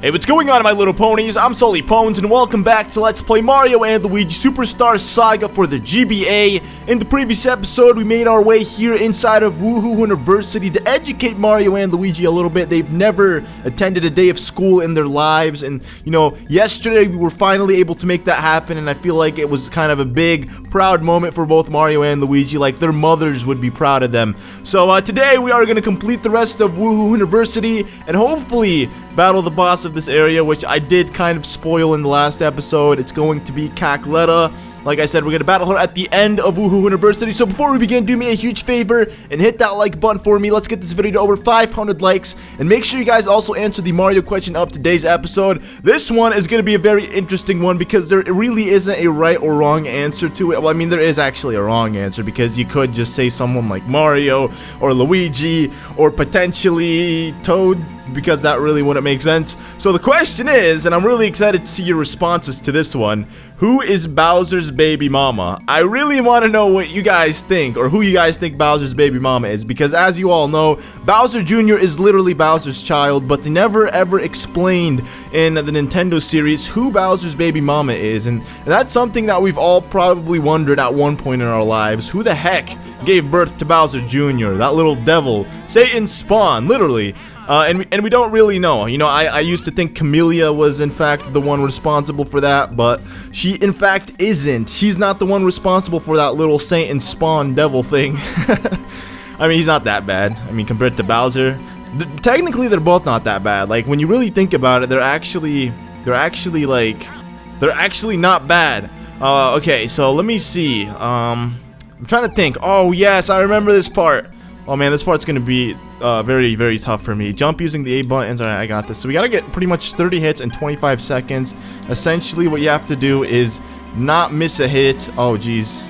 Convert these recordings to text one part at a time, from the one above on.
Hey, what's going on, my little ponies? I'm Sully Pones, and welcome back to Let's Play Mario and Luigi Superstar Saga for the GBA. In the previous episode, we made our way here inside of Woohoo University to educate Mario and Luigi a little bit. They've never attended a day of school in their lives, and, you know, yesterday we were finally able to make that happen, and I feel like it was kind of a big, proud moment for both Mario and Luigi, like their mothers would be proud of them. So, today we are going to complete the rest of Woohoo University, and hopefully battle the boss of this area, which I did kind of spoil in the last episode. It's going to be Cackletta. Like I said, we're going to battle her at the end of Woohoo University. So before we begin, do me a huge favor and hit that like button for me. Let's get this video to over 500 likes. And make sure you guys also answer the Mario question of today's episode. This one is going to be a very interesting one because there really isn't a right or wrong answer to it. Well, I mean, there is actually a wrong answer because you could just say someone like Mario or Luigi or potentially Toad, because that really wouldn't make sense. So the question is, and I'm really excited to see your responses to this one, who is Bowser's baby mama? I really want to know what you guys think, or who you guys think Bowser's baby mama is, because as you all know, Bowser Jr. is literally Bowser's child, but they never ever explained in the Nintendo series who Bowser's baby mama is, and that's something that we've all probably wondered at one point in our lives. Who the heck gave birth to Bowser Jr., that little devil, Satan's spawn, literally? And we don't really know. You know, I used to think Camellia was in fact the one responsible for that, but she in fact isn't. She's not the one responsible for that little Saint and Spawn devil thing. I mean, he's not that bad. I mean, compared to Bowser, technically they're both not that bad. Like, when you really think about it, they're actually not bad. Okay, so let me see. I'm trying to think. Oh yes, I remember this part. Oh man, this part's gonna be very, very tough for me. Jump using the A buttons. Alright, I got this. So we gotta get pretty much 30 hits in 25 seconds. Essentially, what you have to do is not miss a hit. Oh, jeez.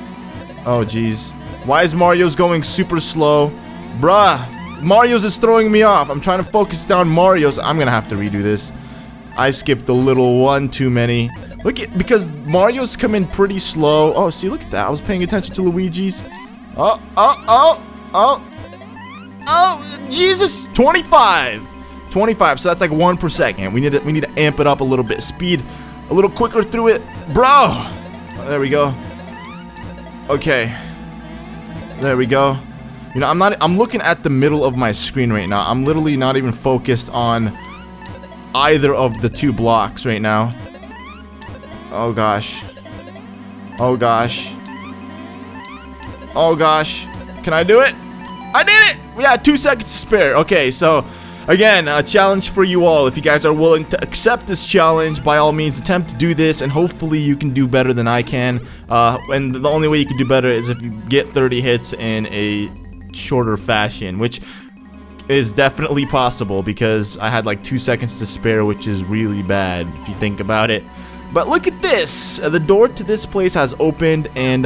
Oh, jeez. Why is Mario's going super slow? Bruh, Mario's is throwing me off. I'm trying to focus down Mario's. I'm gonna have to redo this. I skipped a little one too many. Look at, because Mario's come in pretty slow. Oh, see, look at that. I was paying attention to Luigi's. Oh, Jesus! 25, so that's like 1 per second. We need to amp it up a little bit. Speed a little quicker through it, bro. Oh, there we go. Okay, there we go. You know, I'm looking at the middle of my screen right now. I'm literally not even focused on either of the two blocks right now. Oh gosh. Oh gosh. Oh gosh. Can I do it? I did it! We had 2 seconds to spare. Okay, so again, a challenge for you all. If you guys are willing to accept this challenge, by all means, attempt to do this, and hopefully you can do better than I can. And the only way you can do better is if you get 30 hits in a shorter fashion, which is definitely possible because I had like 2 seconds to spare, which is really bad if you think about it. But look at this! The door to this place has opened, and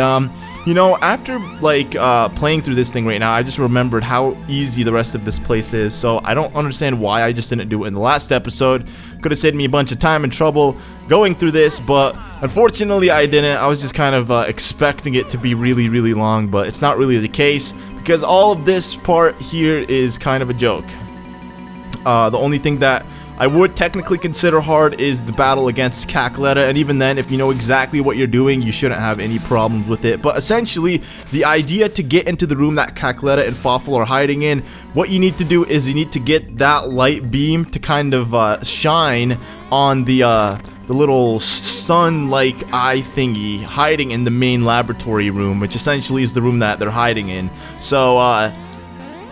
you know, after like playing through this thing right now, I just remembered how easy the rest of this place is. So I don't understand why I just didn't do it in the last episode. Could have saved me a bunch of time and trouble going through this, but unfortunately I didn't. I was just kind of expecting it to be really, really long, but it's not really the case because all of this part here is kind of a joke. The only thing that I would technically consider hard is the battle against Cackletta, and even then, if you know exactly what you're doing, you shouldn't have any problems with it. But essentially, the idea to get into the room that Cackletta and Fawful are hiding in, what you need to do is you need to get that light beam to kind of shine on the little sun-like eye thingy hiding in the main laboratory room, which essentially is the room that they're hiding in. So,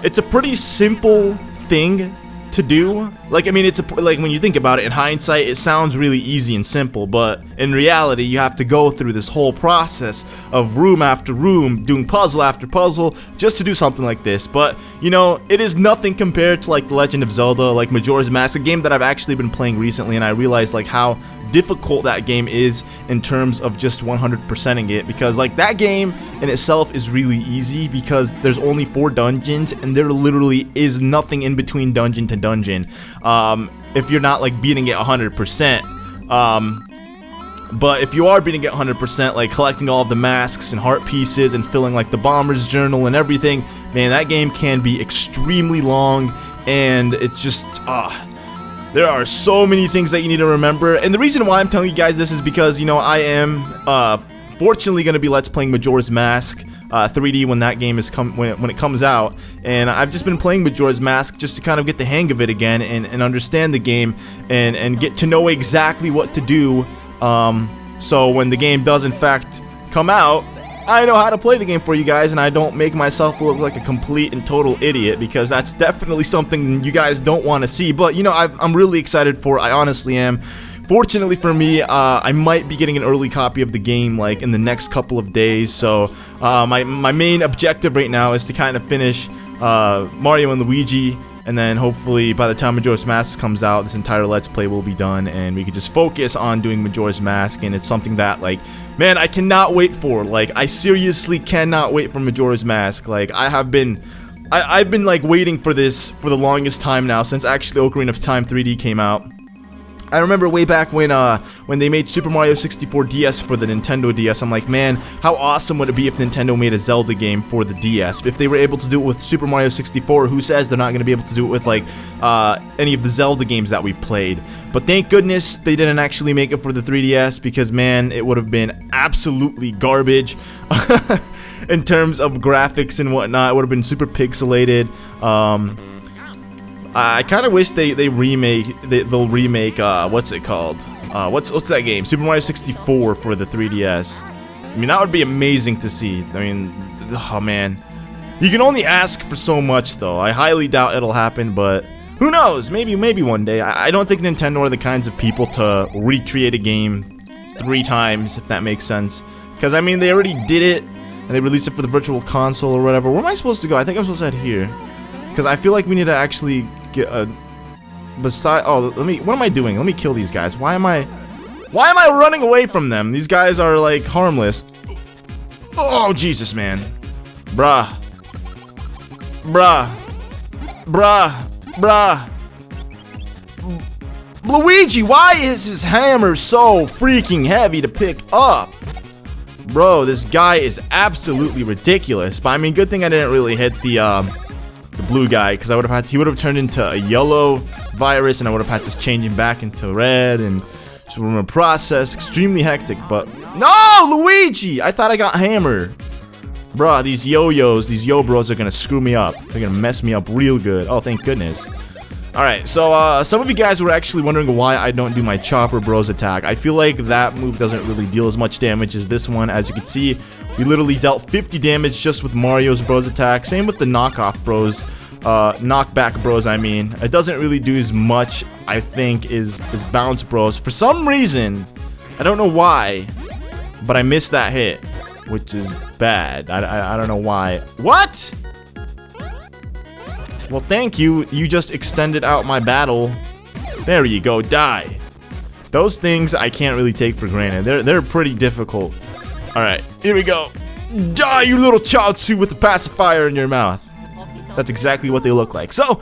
it's a pretty simple thing to do. Like, I mean, it's like when you think about it in hindsight, it sounds really easy and simple, but in reality you have to go through this whole process of room after room, doing puzzle after puzzle just to do something like this. But you know, it is nothing compared to like The Legend of Zelda, like Majora's Mask, a game that I've actually been playing recently, and I realized like how difficult that game is in terms of just 100%ing it, because like that game in itself is really easy because there's only 4 dungeons and there literally is nothing in between dungeon to dungeon if you're not like beating it 100%. But if you are beating it 100%, like collecting all of the masks and heart pieces and filling like the bomber's journal and everything, man, that game can be extremely long, and it's just There are so many things that you need to remember, and the reason why I'm telling you guys this is because, you know, I am fortunately going to be Let's Playing Majora's Mask 3D when that game is when it comes out, and I've just been playing Majora's Mask just to kind of get the hang of it again and understand the game and get to know exactly what to do, so when the game does in fact come out, I know how to play the game for you guys, and I don't make myself look like a complete and total idiot, because that's definitely something you guys don't want to see. But, you know, I'm really excited for it. I honestly am. Fortunately for me, I might be getting an early copy of the game, like, in the next couple of days. So, my main objective right now is to kind of finish Mario and Luigi, and then hopefully by the time Majora's Mask comes out, this entire Let's Play will be done, and we can just focus on doing Majora's Mask, and it's something that, like, man, I cannot wait for. Like, I seriously cannot wait for Majora's Mask. Like, I've been like waiting for this for the longest time now, since actually Ocarina of Time 3D came out. I remember way back when they made Super Mario 64 DS for the Nintendo DS, I'm like, man, how awesome would it be if Nintendo made a Zelda game for the DS? If they were able to do it with Super Mario 64, who says they're not going to be able to do it with, like, any of the Zelda games that we've played? But thank goodness they didn't actually make it for the 3DS, because, man, it would have been absolutely garbage in terms of graphics and whatnot. It would have been super pixelated. I kind of wish they'll remake what's it called? What's that game? Super Mario 64 for the 3DS. I mean, that would be amazing to see. I mean, oh man, you can only ask for so much, though. I highly doubt it'll happen, but who knows? Maybe one day. I don't think Nintendo are the kinds of people to recreate a game 3 times, if that makes sense. Because I mean, they already did it, and they released it for the Virtual Console or whatever. Where am I supposed to go? I think I'm supposed to head here, because I feel like we need to actually get a what am I doing? Let me kill these guys. Why am I running away from them? These guys are, like, harmless. Oh, Jesus, man. Bruh. Luigi, why is his hammer so freaking heavy to pick up? Bro, this guy is absolutely ridiculous. But I mean, good thing I didn't really hit the blue guy, because he would have turned into a yellow virus, and I would have had to change him back into red, and so from a process, extremely hectic. But no, Luigi! I thought I got hammered. Bruh, these yo-yos, these yo-bros are gonna screw me up. They're gonna mess me up real good. Oh, thank goodness. Alright, so some of you guys were actually wondering why I don't do my Chopper Bros attack. I feel like that move doesn't really deal as much damage as this one. As you can see, we literally dealt 50 damage just with Mario's Bros attack. Same with the knockoff bros. Knockback bros, I mean. It doesn't really do as much, I think, as Bounce Bros. For some reason, I don't know why, but I missed that hit, which is bad. I don't know why. What? Well, thank you. You just extended out my battle. There you go. Die. Those things I can't really take for granted. They're pretty difficult. Alright, here we go. Die, you little child suit with the pacifier in your mouth. That's exactly what they look like. So,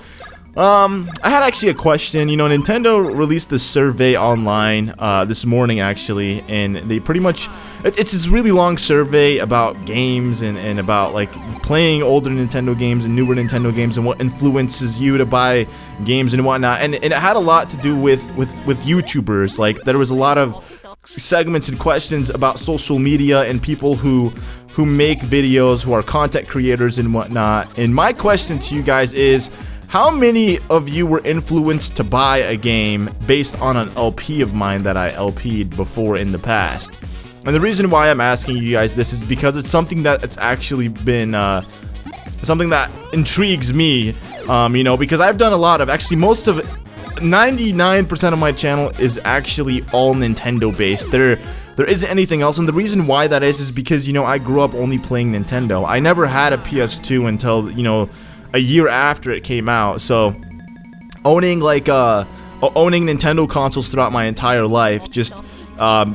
I had actually a question. You know, Nintendo released this survey online this morning, actually, and they pretty much, it's this really long survey about games and about, like, playing older Nintendo games and newer Nintendo games and what influences you to buy games and whatnot. And it had a lot to do with YouTubers. Like, there was a lot of segments and questions about social media and people who make videos, who are content creators and whatnot. And my question to you guys is, how many of you were influenced to buy a game based on an LP of mine that I LP'd before in the past? And the reason why I'm asking you guys this is because it's something that it's actually been something that intrigues me, you know, because I've done a lot of, actually most of 99% of my channel is actually all Nintendo based. There isn't anything else, and the reason why that is because, you know, I grew up only playing Nintendo. I never had a PS2 until, you know, a year after it came out. So owning Nintendo consoles throughout my entire life just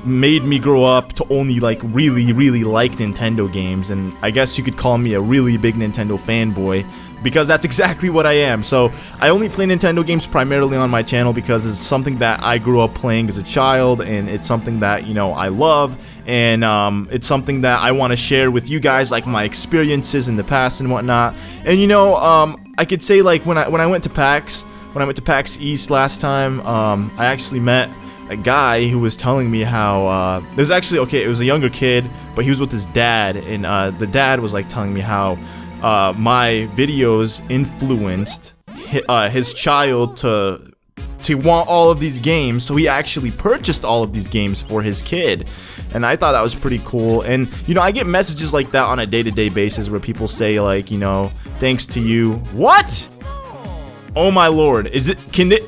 made me grow up to only like really like Nintendo games, and I guess you could call me a really big Nintendo fanboy, because that's exactly what I am. So I only play Nintendo games primarily on my channel because it's something that I grew up playing as a child, and it's something that, you know, I love, and it's something that I want to share with you guys, like my experiences in the past and whatnot. And, you know, I could say, like, when I went to PAX when I went to PAX East last time, I actually met a guy who was telling me how it was actually okay. It was a younger kid, but he was with his dad, and the dad was like telling me how my videos influenced his child to want all of these games, so he actually purchased all of these games for his kid. And I thought that was pretty cool. And you know, I get messages like that on a day-to-day basis where people say like, you know, thanks to you. What? Oh my lord, is it, can it,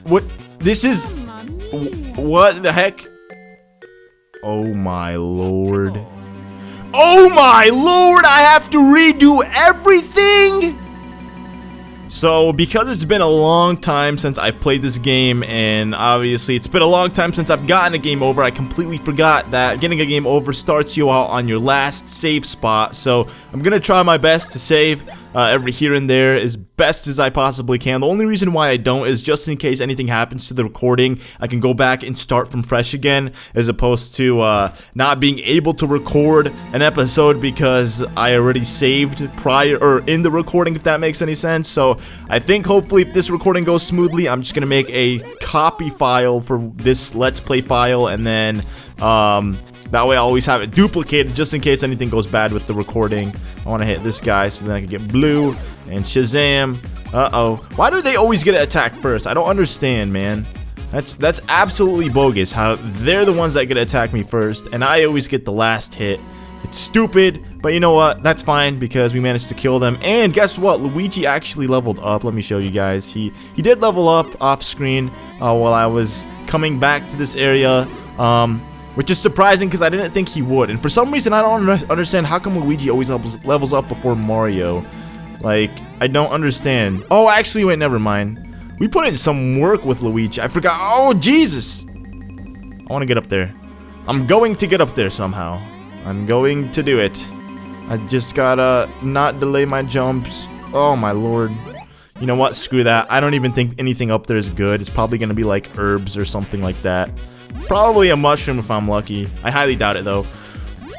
what, this is, what the heck? Oh my lord. Oh my lord, I have to redo everything? So, because it's been a long time since I've played this game, and obviously it's been a long time since I've gotten a game over, I completely forgot that getting a game over starts you out on your last save spot. So, I'm gonna try my best to save every here and there as best as I possibly can. The only reason why I don't is just in case anything happens to the recording, I can go back and start from fresh again, as opposed to not being able to record an episode because I already saved prior, or in the recording, if that makes any sense. So I think hopefully if this recording goes smoothly, I'm just gonna make a copy file for this Let's Play file, and then that way I always have it duplicated just in case anything goes bad with the recording. I want to hit this guy so then I can get blue and Shazam. Uh-oh. Why do they always get attacked first? I don't understand, man. That's absolutely bogus how they're the ones that get to attack me first and I always get the last hit. It's stupid, but you know what? That's fine because we managed to kill them. And guess what? Luigi actually leveled up. Let me show you guys. He did level up off screen while I was coming back to this area. Which is surprising because I didn't think he would. And for some reason, I don't understand how come Luigi always levels up before Mario. Like, I don't understand. Oh, actually, wait, never mind. We put in some work with Luigi. I forgot. Oh, Jesus. I want to get up there. I'm going to get up there somehow. I'm going to do it. I just gotta not delay my jumps. Oh, my lord. You know what? Screw that. I don't even think anything up there is good. It's probably going to be like herbs or something like that. Probably a mushroom if I'm lucky. I highly doubt it though.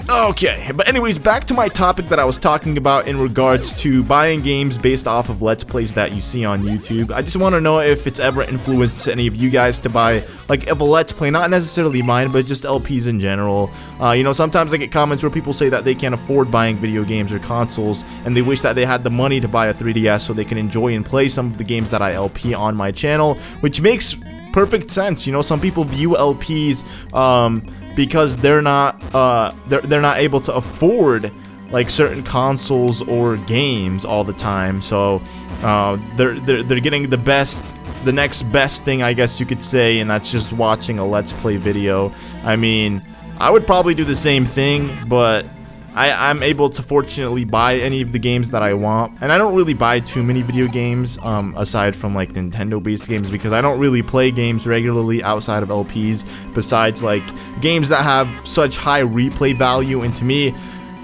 Okay, but anyways, back to my topic that I was talking about in regards to buying games based off of Let's Plays that you see on YouTube. I just want to know if it's ever influenced any of you guys to buy, like, if a Let's Play, not necessarily mine, but just LPs in general. You know, sometimes I get comments where people say that they can't afford buying video games or consoles, and they wish that they had the money to buy a 3DS so they can enjoy and play some of the games that I LP on my channel, which makes perfect sense. You know, some people view LPs because they're not able to afford like certain consoles or games all the time, so they're getting the next best thing, I guess you could say, and that's just watching a Let's Play video. I mean, I would probably do the same thing, but I'm able to fortunately buy any of the games that I want, and I don't really buy too many video games aside from like Nintendo based games, because I don't really play games regularly outside of LPs besides like games that have such high replay value. And to me,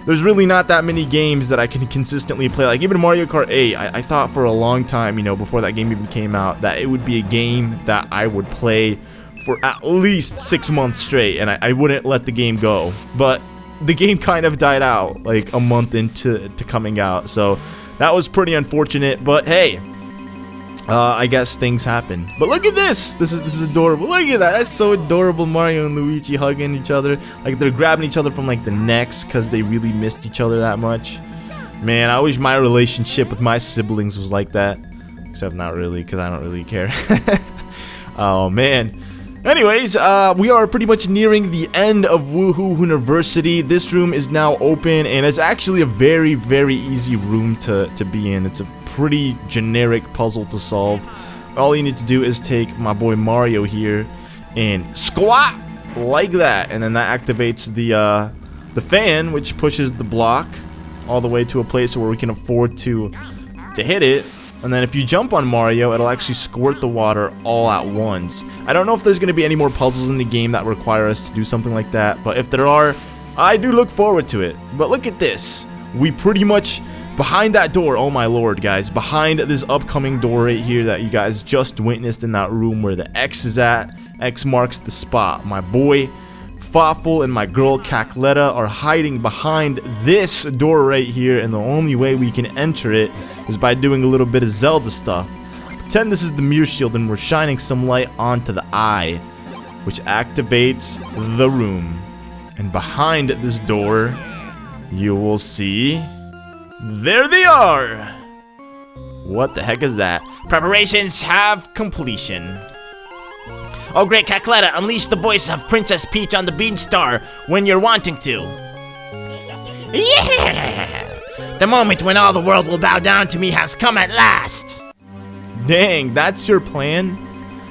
there's really not that many games that I can consistently play. Like even Mario Kart 8, I thought for a long time, you know, before that game even came out, that it would be a game that I would play for at least 6 months straight, and I wouldn't let the game go. But the game kind of died out like a month into coming out, so that was pretty unfortunate. But hey, I guess things happen. But look at this. This is adorable. Look at that. That's so adorable. Mario and Luigi hugging each other, like they're grabbing each other from like the necks because they really missed each other that much. Man, I wish my relationship with my siblings was like that, except not really, because I don't really care. Oh man. Anyways, we are pretty much nearing the end of Woohoo University. This room is now open, and it's actually a very, very easy room to be in. It's a pretty generic puzzle to solve. All you need to do is take my boy Mario here and squat like that, and then that activates the fan, which pushes the block all the way to a place where we can afford to hit it. And then if you jump on Mario, it'll actually squirt the water all at once. I don't know if there's going to be any more puzzles in the game that require us to do something like that, but if there are, I do look forward to it. But look at this. We pretty much, behind that door, oh my lord, guys, behind this upcoming door right here that you guys just witnessed in that room where the X is at, X marks the spot. My boy Fawful and my girl Cackletta are hiding behind this door right here, and the only way we can enter it is by doing a little bit of Zelda stuff. pretend this is the mirror shield and we're shining some light onto the eye, which activates the room. And behind this door, you will see... there they are! What the heck is that? Preparations have completion. Oh great, Cackletta, unleash the voice of Princess Peach on the Beanstar when you're wanting to. Yeah! The moment when all the world will bow down to me has come at last! Dang, that's your plan?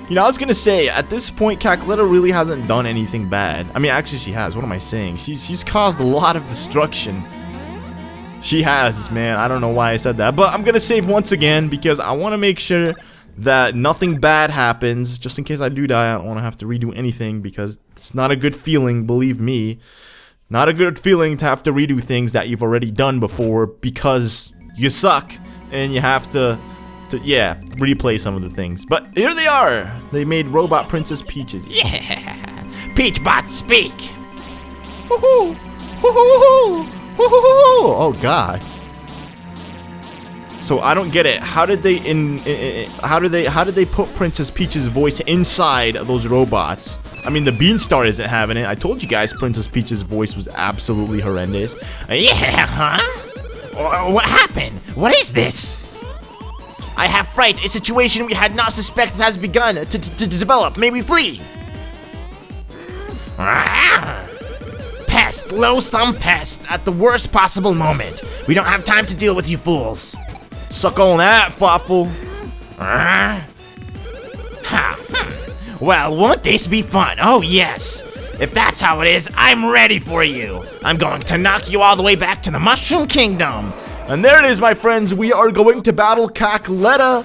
You know, I was gonna say, at this point, Cackletta really hasn't done anything bad. I mean, actually she has, what am I saying? She's caused a lot of destruction. She has, man, I don't know why I said that. But I'm gonna save once again, because I want to make sure that nothing bad happens. Just in case I do die, I don't want to have to redo anything, because it's not a good feeling, believe me. Not a good feeling to have to redo things that you've already done before, because you suck, and you have to yeah, replay some of the things. But here they are! They made Robot Princess Peaches. Yeah! Peachbot, speak! Woohoo! Woohoo! Woohoo! Oh god. So I don't get it. How did they how did they put Princess Peach's voice inside those robots? I mean, the Beanstar isn't having it. I told you guys Princess Peach's voice was absolutely horrendous. Yeah, huh? What happened? What is this? I have fright. A situation we had not suspected has begun to develop. May we flee? Pest, loathsome pest, at the worst possible moment. We don't have time to deal with you fools. Suck on that, Fawful. Well, won't this be fun? Oh, yes. If that's how it is, I'm ready for you. I'm going to knock you all the way back to the Mushroom Kingdom. And there it is, my friends. We are going to battle Cackletta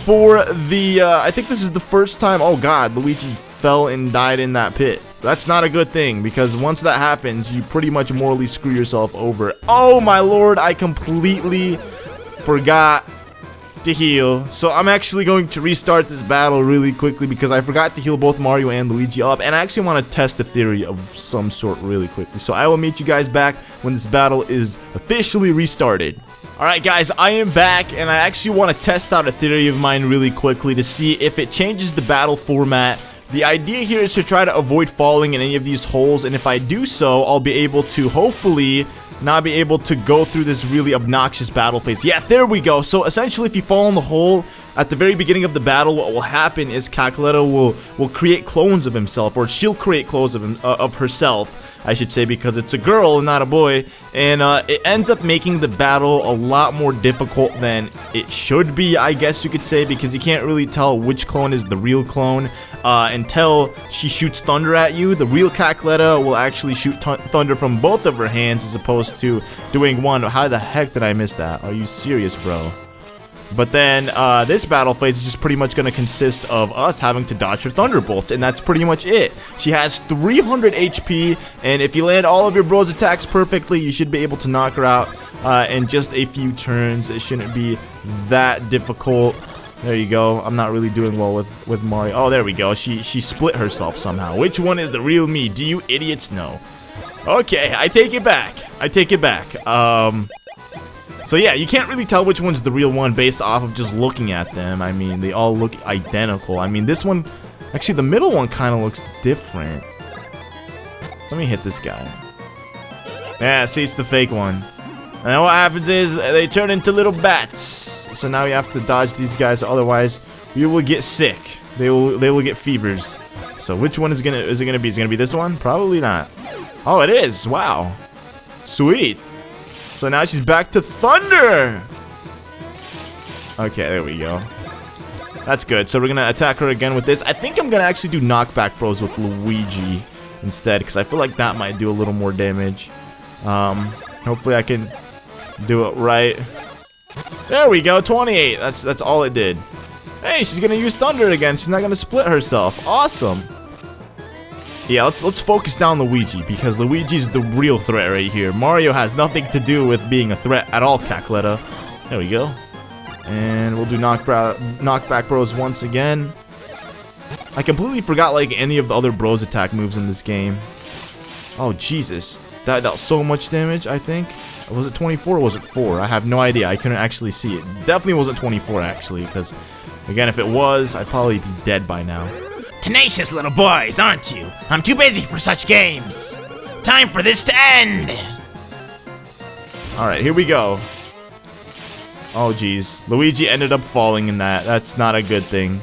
for the, I think this is the first time. Oh, God, Luigi fell and died in that pit. That's not a good thing, because once that happens, you pretty much morally screw yourself over. Oh, my lord, I completely forgot to heal. So I'm actually going to restart this battle really quickly because I forgot to heal both Mario and Luigi up, and I actually want to test a theory of some sort really quickly. So I will meet you guys back when this battle is officially restarted. Alright guys, I am back, and I actually want to test out a theory of mine really quickly to see if it changes the battle format. The idea here is to try to avoid falling in any of these holes, and if I do so, I'll be able to hopefully not be able to go through this really obnoxious battle phase. Yeah, there we go. So essentially, if you fall in the hole at the very beginning of the battle, what will happen is Cackletta will create clones of himself, or she'll create clones of herself, I should say, because it's a girl and not a boy, and it ends up making the battle a lot more difficult than it should be, I guess you could say, because you can't really tell which clone is the real clone until she shoots thunder at you. The real Cackletta will actually shoot thunder from both of her hands as opposed to doing one. How the heck did I miss that? Are you serious, bro? But then this battle phase is just pretty much going to consist of us having to dodge her thunderbolts, and that's pretty much it. She has 300 HP, and if you land all of your bro's attacks perfectly, you should be able to knock her out in just a few turns. It shouldn't be that difficult. There you go. I'm not really doing well with Mario. Oh, there we go. She split herself somehow. Which one is the real me? Do you idiots know? Okay, I take it back. I take it back. So yeah, you can't really tell which one's the real one based off of just looking at them. I mean, they all look identical. I mean, this one, actually the middle one kind of looks different. Let me hit this guy. Yeah, see, it's the fake one. And what happens is they turn into little bats. So now you have to dodge these guys, otherwise you will get sick. They will get fevers. So which one is it gonna be? Is it gonna be this one? Probably not. Oh, it is. Wow. Sweet. So now she's back to thunder. Okay, there we go. That's good. So we're gonna attack her again with this. I think I'm gonna actually do knockback bros with Luigi instead, because I feel like that might do a little more damage. Hopefully I can do it right. There we go, 28. That's all it did. Hey, she's gonna use thunder again. She's not gonna split herself. Awesome. Yeah, let's focus down Luigi, because Luigi's the real threat right here. Mario has nothing to do with being a threat at all, Cackletta. There we go. And we'll do knockback bros once again. I completely forgot like any of the other bros attack moves in this game. Oh Jesus, that dealt so much damage. I think, was it 24 or was it 4? I have no idea. I couldn't actually see it. Definitely wasn't 24 actually, because Again, if it was, I'd probably be dead by now. Tenacious little boys, aren't you? I'm too busy for such games. Time for this to end. Alright, here we go. Oh, geez. Luigi ended up falling in that. That's not a good thing.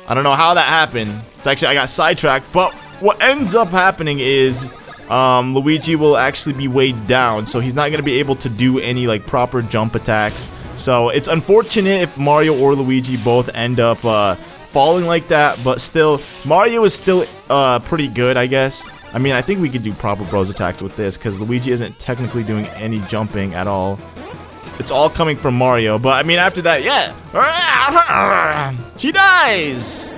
I don't know how that happened. It's actually, I got sidetracked, but what ends up happening is Luigi will actually be weighed down, so he's not going to be able to do any like proper jump attacks. So it's unfortunate if Mario or Luigi both end up falling like that, but still, Mario is still pretty good, I guess. I mean, I think we could do proper bros attacks with this, because Luigi isn't technically doing any jumping at all. It's all coming from Mario, but I mean, after that, yeah. She dies!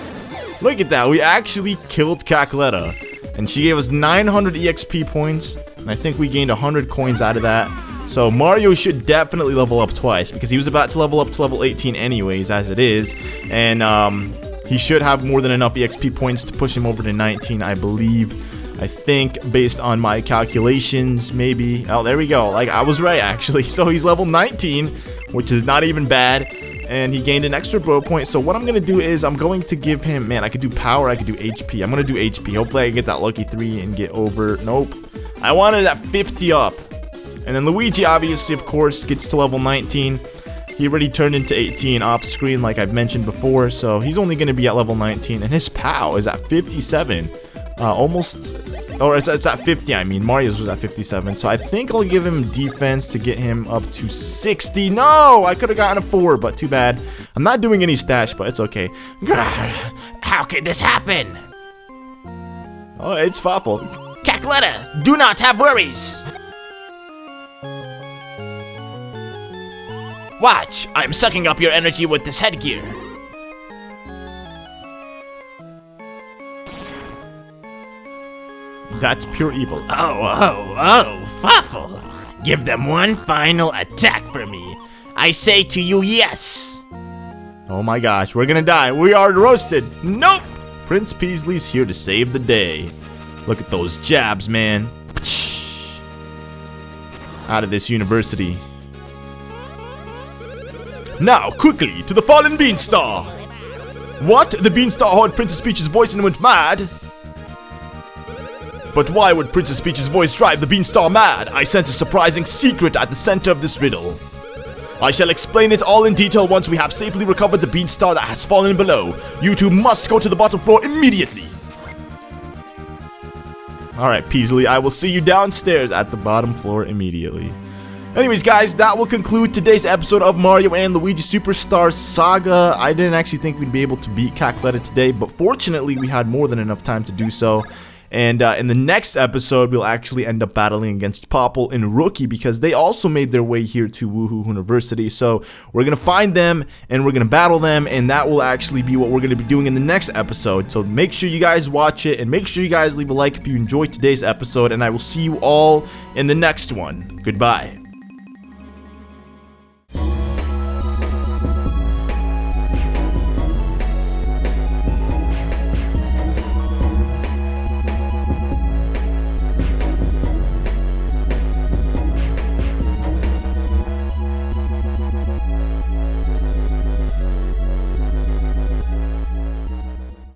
Look at that, we actually killed Cackletta. And she gave us 900 EXP points, and I think we gained 100 coins out of that. So Mario should definitely level up twice, because he was about to level up to level 18 anyways, as it is. And he should have more than enough EXP points to push him over to 19, I believe. I think, based on my calculations, maybe. Oh, there we go. Like, I was right, actually. So he's level 19, which is not even bad. And he gained an extra bro point. So what I'm going to do is I'm going to give him... Man, I could do power. I could do HP. I'm going to do HP. Hopefully I can get that lucky 3 and get over... Nope. I wanted that 50 up. And then Luigi, obviously, of course, gets to level 19. He already turned into 18 off screen, like I've mentioned before. So he's only going to be at level 19. And his POW is at 57. Almost... Or it's at 50, I mean. Mario's was at 57. So I think I'll give him defense to get him up to 60. No! I could have gotten a 4, but too bad. I'm not doing any stash, but it's okay. How could this happen? Oh, it's Fawful. Cackletta, do not have worries. Watch, I'm sucking up your energy with this headgear. That's pure evil. Oh, Fawful. Give them one final attack for me. I say to you, yes. Oh my gosh, we're gonna die. We are roasted. Nope! Prince Peasley's here to save the day. Look at those jabs, man. Out of this university. Now, quickly, to the fallen Beanstar! What? The Beanstar heard Princess Peach's voice and went mad? But why would Princess Peach's voice drive the Beanstar mad? I sense a surprising secret at the center of this riddle. I shall explain it all in detail once we have safely recovered the Beanstar that has fallen below. You two must go to the bottom floor immediately. Alright, Peasley, I will see you downstairs at the bottom floor immediately. Anyways, guys, that will conclude today's episode of Mario and Luigi Superstar Saga. I didn't actually think we'd be able to beat Cackletta today, but fortunately, we had more than enough time to do so. And in the next episode, we'll actually end up battling against Popple and Rookie because they also made their way here to Woohoo University. So we're going to find them and we're going to battle them, and that will actually be what we're going to be doing in the next episode. So make sure you guys watch it and make sure you guys leave a like if you enjoyed today's episode, and I will see you all in the next one. Goodbye.